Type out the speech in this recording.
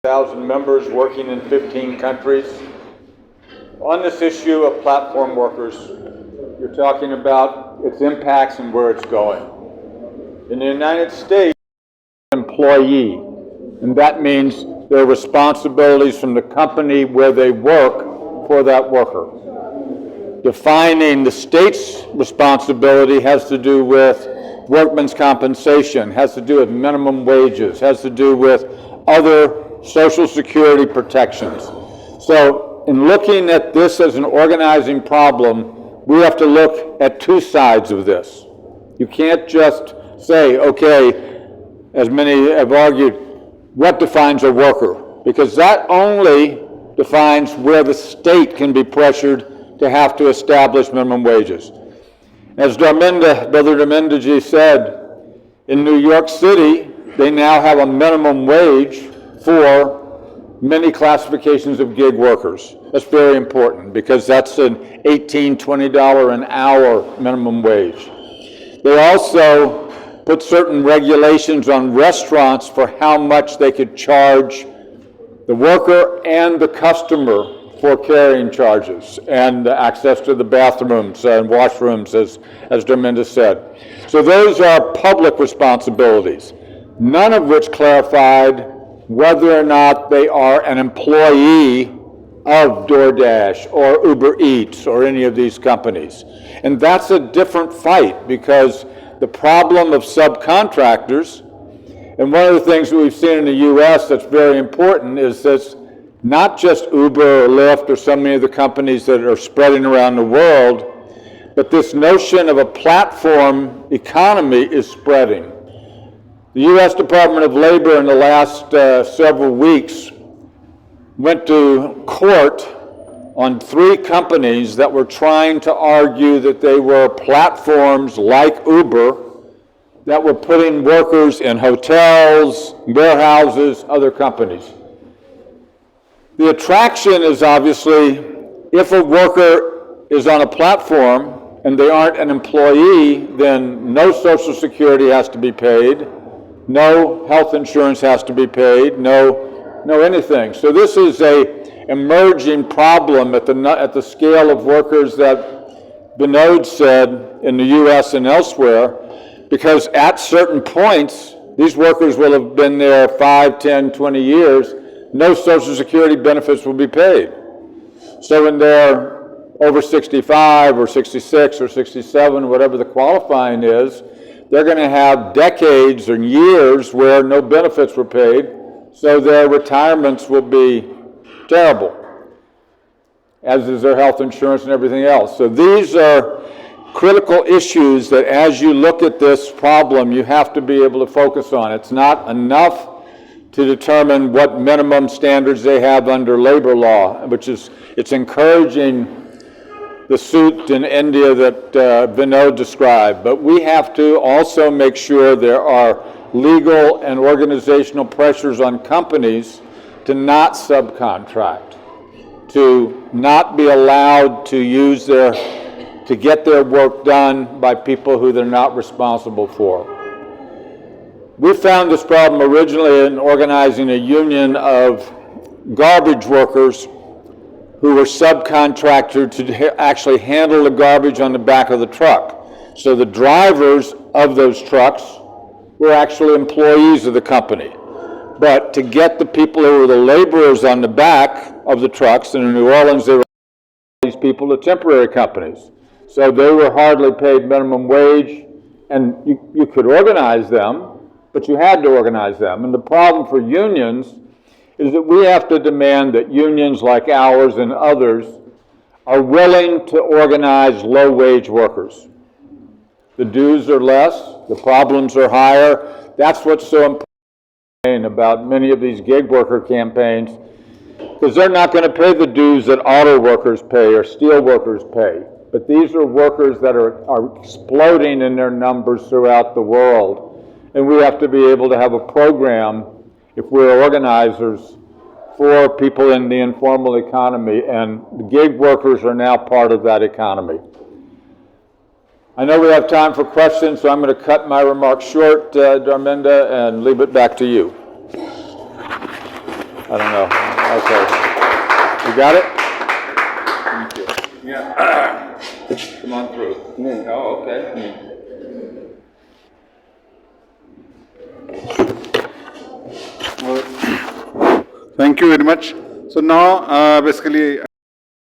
1,000 members working in 15 countries. On this issue of platform workers, you're talking about its impacts and where it's going. In the United States, employee, and that means their responsibilities from the company where they work for that worker. Defining the state's responsibility has to do with workman's compensation, has to do with minimum wages, has to do with other Social Security protections. So in looking at this as an organizing problem, we have to look at two sides of this. You can't just say, okay, as many have argued, what defines a worker? Because that only defines where the state can be pressured to have to establish minimum wages. As Brother Dharmendaji said, in New York City, they now have a minimum wage for many classifications of gig workers. That's very important because that's an $18, $20 an hour minimum wage. They also put certain regulations on restaurants for how much they could charge the worker and the customer for carrying charges and access to the bathrooms and washrooms, as Dharmendra said. So those are public responsibilities, none of which clarified whether or not they are an employee of DoorDash or Uber Eats or any of these companies. And that's a different fight because the problem of subcontractors, and one of the things that we've seen in the US that's very important is that not just Uber or Lyft or so many of the companies that are spreading around the world, but this notion of a platform economy is spreading. The U.S. Department of Labor in the last several weeks went to court on 3 companies that were trying to argue that they were platforms like Uber that were putting workers in hotels, warehouses, other companies. The attraction is obviously if a worker is on a platform and they aren't an employee, then no Social Security has to be paid, no health insurance has to be paid, no anything. So this is a emerging problem at the scale of workers that Vinod said in the US and elsewhere, because at certain points, these workers will have been there 5, 10, 20 years, no Social Security benefits will be paid. So when they're over 65 or 66 or 67, whatever the qualifying is, they're going to have decades or years where no benefits were paid, so their retirements will be terrible, as is their health insurance and everything else. So these are critical issues that as you look at this problem, you have to be able to focus on. It's not enough to determine what minimum standards they have under labor law, which is, it's encouraging the suit in India that Vinod described, but we have to also make sure there are legal and organizational pressures on companies to not subcontract, to not be allowed to to get their work done by people who they're not responsible for. We found this problem originally in organizing a union of garbage workers who were subcontracted to actually handle the garbage on the back of the truck. So the drivers of those trucks were actually employees of the company. But to get the people who were the laborers on the back of the trucks, and in New Orleans they were these people to temporary companies. So they were hardly paid minimum wage, and you could organize them, but you had to organize them. And the problem for unions is that we have to demand that unions like ours and others are willing to organize low-wage workers. The dues are less, the problems are higher. That's what's so important about many of these gig worker campaigns, because they're not going to pay the dues that auto workers pay or steel workers pay. But these are workers that are exploding in their numbers throughout the world. And we have to be able to have a program, if we're organizers, for people in the informal economy, and the gig workers are now part of that economy. I know we have time for questions, so I'm going to cut my remarks short, Dharmendra, and leave it back to you. I don't know. Okay. You got it? Thank you. Yeah. Come on through. Oh, okay. Thank you very much. So now, basically,